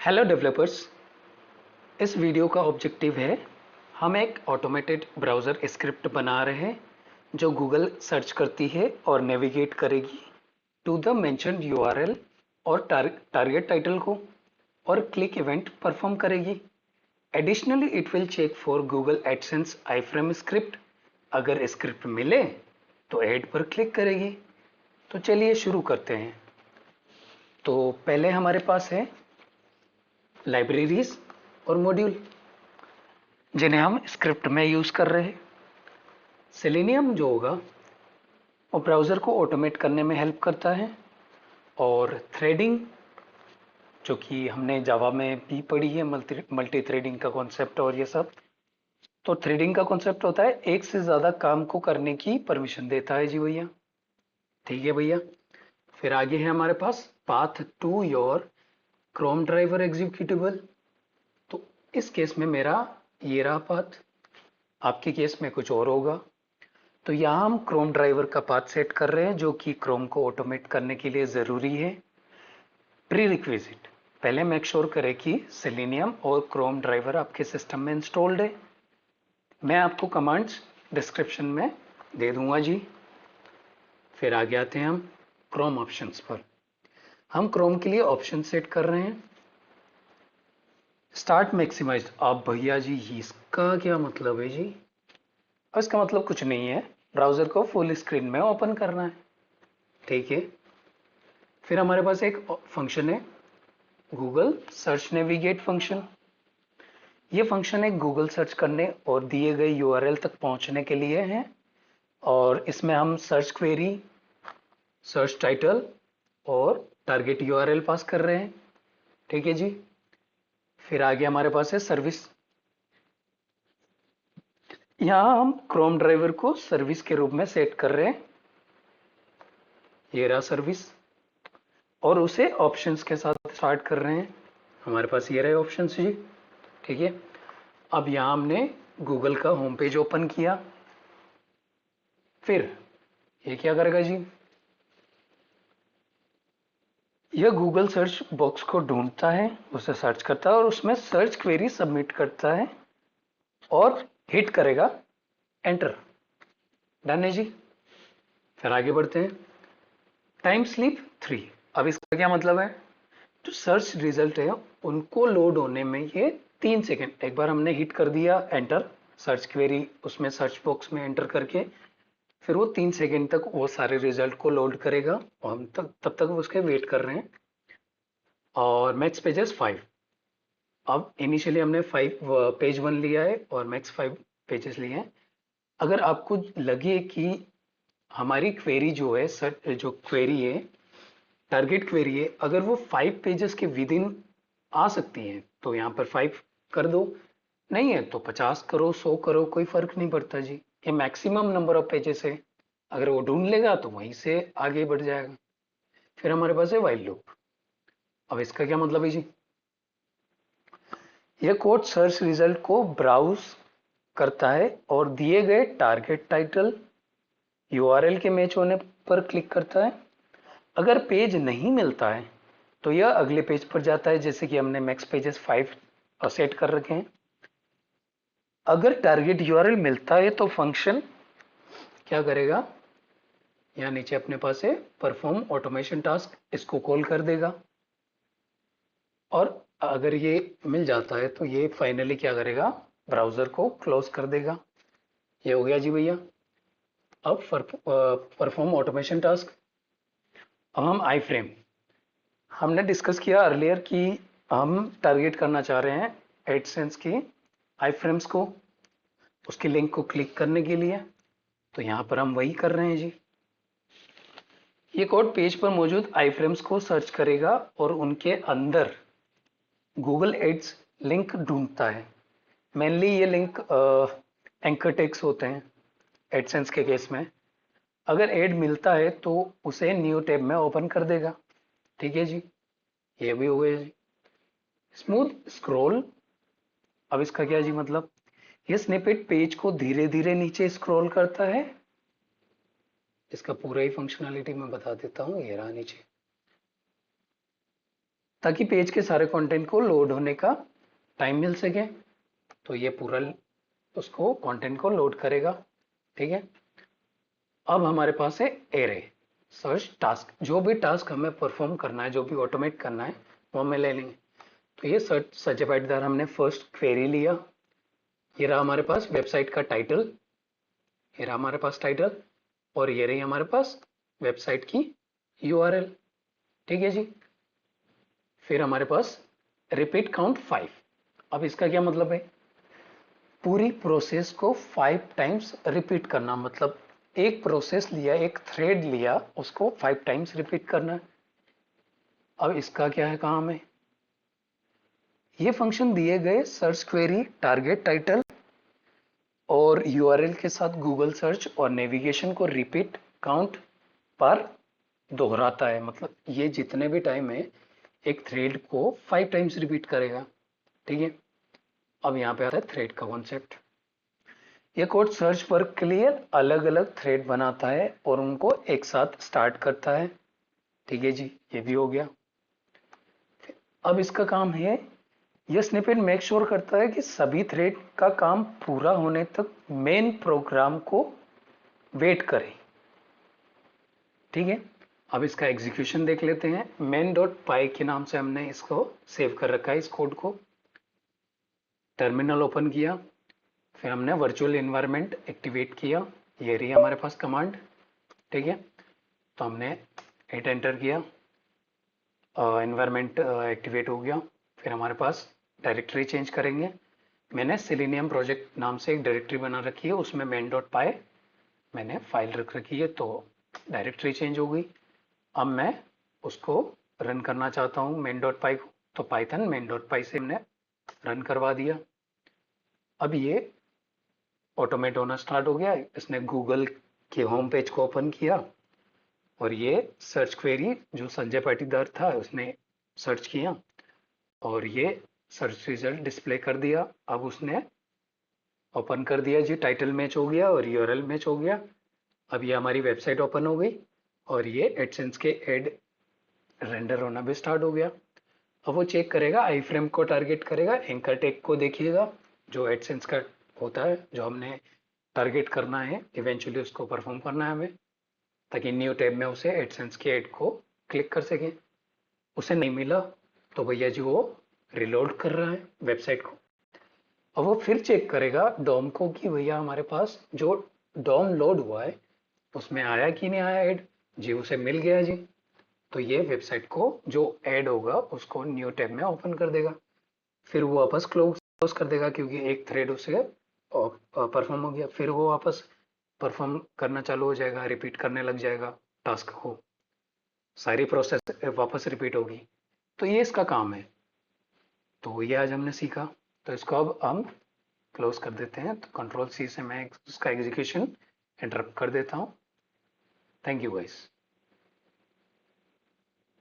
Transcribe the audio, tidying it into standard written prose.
Hello developers. इस video का objective है हम एक ऑटोमेटेड ब्राउज़र स्क्रिप्ट बना रहे हैं जो गूगल सर्च करती है और नेविगेट करेगी टू द मेंशन्ड यूआरएल और टारगेट टाइटल को और क्लिक इवेंट परफॉर्म करेगी। Additionally it will check for Google AdSense iframe script. अगर स्क्रिप्ट मिले तो ऐड पर क्लिक करेगी। तो चलिए शुरू करते हैं। तो पहले हमारे पास है लाइब्रेरीज और मॉड्यूल जिन्हें हम स्क्रिप्ट में यूज कर रहे हैं। सेलेनियम जो होगा वो ब्राउज़र को ऑटोमेट करने में हेल्प करता है, और थ्रेडिंग जो कि हमने जावा में भी पढ़ी है, मल्टी थ्रेडिंग का कॉन्सेप्ट और ये सब। तो थ्रेडिंग का कॉन्सेप्ट होता है एक से ज़्यादा काम को करने की परमिशन देता है जी भैया। ठीक है भैया। फिर आगे है हमारे पास path to your Chrome driver executable. तो इस केस में मेरा ये रहा पाथ, आपके केस में कुछ और होगा। तो यहाँ हम क्रोम ड्राइवर का पाथ सेट कर रहे हैं जो कि क्रोम को ऑटोमेट करने के लिए ज़रूरी है। प्री रिक्विजिट, पहले मेक श्योर करें कि सेलेनियम और क्रोम ड्राइवर आपके सिस्टम में इंस्टॉल्ड है। मैं आपको कमांड्स डिस्क्रिप्शन में दे दूंगा जी। फिर आगे आते हैं हम क्रोम ऑप्शंस पर। हम क्रोम के लिए ऑप्शन सेट कर रहे हैं। Start maximize. आप भैया जी इसका क्या मतलब है जी? इसका मतलब कुछ नहीं है, ब्राउज़र को फुल स्क्रीन में ओपन करना है। ठीक है। फिर हमारे पास एक फंक्शन है गूगल सर्च नेविगेट फंक्शन। ये फंक्शन है गूगल सर्च करने और दिए गए यूआरएल तक पहुंचने के लिए है, और इसमें हम सर्च क्वेरी, सर्च टाइटल और टारगेट यूआरएल पास कर रहे हैं। ठीक है जी। फिर आगे हमारे पास है सर्विस। यहाँ हम क्रोम ड्राइवर को सर्विस के रूप में सेट कर रहे हैं। ये रहा सर्विस, और उसे ऑप्शंस के साथ स्टार्ट कर रहे हैं। हमारे पास ये रहे ऑप्शंस जी। ठीक है। अब यहाँ हमने गूगल का होम पेज ओपन किया। फिर ये क्या करेगा जी? यह गूगल सर्च बॉक्स को ढूंढता है, उसे सर्च करता है और उसमें सर्च क्वेरी सबमिट करता है और हिट करेगा एंटर। डन है जी। फिर आगे बढ़ते हैं। Time sleep 3। अब इसका क्या मतलब है? जो सर्च रिजल्ट है उनको लोड होने में ये 3 सेकेंड, एक बार हमने हिट कर दिया एंटर, सर्च क्वेरी उसमें सर्च बॉक्स में एंटर करके, फिर वो 3 सेकेंड तक वो सारे रिजल्ट को लोड करेगा और हम तब तक उसके वेट कर रहे हैं। और मैक्स पेजेस 5। अब इनिशियली हमने 5 पेज 1 लिया है और मैक्स 5 पेजेस लिए हैं। अगर आपको लगे कि हमारी क्वेरी जो है, जो क्वेरी है, टारगेट क्वेरी है, अगर वो 5 पेजेस के विद इन आ सकती है तो यहाँ पर 5 कर दो। नहीं है तो 50 करो, 100 करो, कोई फर्क नहीं पड़ता जी। ये मैक्सिमम नंबर ऑफ पेजेस है, अगर वो ढूंढ लेगा तो वहीं से आगे बढ़ जाएगा। फिर हमारे पास है व्हाइल लूप। अब इसका क्या मतलब है जी? यह कोड सर्च रिजल्ट को ब्राउज करता है और दिए गए टारगेट टाइटल यूआरएल के मैच होने पर क्लिक करता है। अगर पेज नहीं मिलता है तो यह अगले पेज पर जाता है, जैसे कि हमने मैक्स पेजेस 5 सेट कर रखे हैं। अगर टारगेट यूआरएल मिलता है तो फंक्शन क्या करेगा? यहाँ नीचे अपने पास है परफॉर्म ऑटोमेशन टास्क, इसको कॉल कर देगा। और अगर ये मिल जाता है तो ये फाइनली क्या करेगा? ब्राउजर को क्लोज कर देगा। ये हो गया जी भैया। अब परफॉर्म ऑटोमेशन टास्क। अब हम आई फ्रेम, हमने डिस्कस किया अर्लियर कि हम टारगेट करना चाह रहे हैं एडसेंस की आई फ्रेम्स को, उसकी लिंक को क्लिक करने के लिए। तो यहाँ पर हम वही कर रहे हैं जी। ये कोड पेज पर मौजूद आई फ्रेम्स को सर्च करेगा और उनके अंदर गूगल एड्स लिंक ढूंढता है। मेनली ये लिंक एंकर टेक्स होते हैं एडसेंस के केस में। अगर एड मिलता है तो उसे न्यू टैब में ओपन कर देगा। ठीक है जी। ये भी हो गया जी। Smooth scroll. अब इसका क्या जी मतलब? ये स्निपेट पेज को धीरे धीरे नीचे स्क्रॉल करता है। इसका पूरा ही फंक्शनैलिटी मैं बता देता हूँ। ये रहा नीचे, ताकि पेज के सारे कंटेंट को लोड होने का टाइम मिल सके। तो ये पूरा उसको कंटेंट को लोड करेगा। ठीक है, अब हमारे पास है एरे सर्च टास्क। जो भी टास्क हमें परफॉर्म करना है, जो भी ऑटोमेट करना है, वो हमें ले लेंगे। तो ये सर्च सर्टिफाइड द्वारा हमने फर्स्ट क्वेरी लिया। ये रहा हमारे पास वेबसाइट का टाइटल, ये रहा हमारे पास टाइटल, और ये रही हमारे पास वेबसाइट की यूआरएल। ठीक है जी। फिर हमारे पास रिपीट काउंट 5। अब इसका क्या मतलब है? पूरी प्रोसेस को 5 टाइम्स रिपीट करना। मतलब एक प्रोसेस लिया, एक थ्रेड लिया, उसको 5 टाइम्स रिपीट करना। अब इसका क्या है काम है? ये फंक्शन दिए गए सर्च क्वेरी, टारगेट टाइटल और यूआरएल के साथ गूगल सर्च और नेविगेशन को रिपीट काउंट पर दोहराता है। मतलब ये जितने भी टाइम है एक थ्रेड को 5 टाइम्स रिपीट करेगा। ठीक है, अब यहाँ पे आता है थ्रेड का कॉन्सेप्ट। ये कोड सर्च पर क्लियर अलग अलग थ्रेड बनाता है और उनको एक साथ स्टार्ट करता है। ठीक है जी, ये भी हो गया। अब इसका काम है, यह स्निपेट मेक श्योर करता है कि सभी थ्रेड का काम पूरा होने तक मेन प्रोग्राम को वेट करें। ठीक है, अब इसका एग्जीक्यूशन देख लेते हैं। main.py के नाम से हमने इसको सेव कर रखा है, इस कोड को। टर्मिनल ओपन किया, फिर हमने वर्चुअल एनवायरनमेंट एक्टिवेट किया। ये रही हमारे पास कमांड। ठीक है, तो हमने 8 एंटर किया, एनवायरनमेंट एक्टिवेट हो गया। फिर हमारे पास डायरेक्टरी चेंज करेंगे। मैंने सेलेनियम प्रोजेक्ट नाम से एक डायरेक्टरी बना रखी है, उसमें main.py मैंने फाइल रख रखी है, तो डायरेक्टरी चेंज हो गई। अब मैं उसको रन करना चाहता हूँ main.py को, तो पाइथन main.py से हमने रन करवा दिया। अब ये ऑटोमेट होना स्टार्ट हो गया। इसने गूगल के होम पेज को ओपन किया और ये सर्च क्वेरी जो संजय पाटीदार था उसने सर्च किया और ये सर्च रिजल्ट डिस्प्ले कर दिया। अब उसने ओपन कर दिया जी, टाइटल मैच हो गया और यूआरएल मैच हो गया। अब ये हमारी वेबसाइट ओपन हो गई और ये एडसेंस के एड रेंडर होना भी स्टार्ट हो गया। अब वो चेक करेगा, आई फ्रेम को टारगेट करेगा, एंकर टैग को देखिएगा जो एडसेंस का होता है, जो हमने टारगेट करना है, इवेंचुअली उसको परफॉर्म करना है हमें, ताकि न्यू टैब में उसे एडसेंस के एड को क्लिक कर सके। उसे नहीं मिला तो भैया जी वो रिलोड कर रहा है वेबसाइट को। अब वो फिर चेक करेगा डॉम को कि भैया हमारे पास जो डॉम लोड हुआ है उसमें आया कि नहीं आया ऐड। जी उसे मिल गया जी, तो ये वेबसाइट को जो ऐड होगा उसको न्यू टैब में ओपन कर देगा। फिर वो वापस क्लोज कर देगा क्योंकि एक थ्रेड उसे परफॉर्म हो गया। फिर वो वापस परफॉर्म करना चालू हो जाएगा, रिपीट करने लग जाएगा टास्क को, सारी प्रोसेस वापस रिपीट होगी। तो ये इसका काम है। तो ये आज हमने सीखा। तो इसको अब हम क्लोज कर देते हैं। तो कंट्रोल सी से मैं उसका एग्जीक्यूशन इंटरप्ट कर देता हूँ। Thank you guys.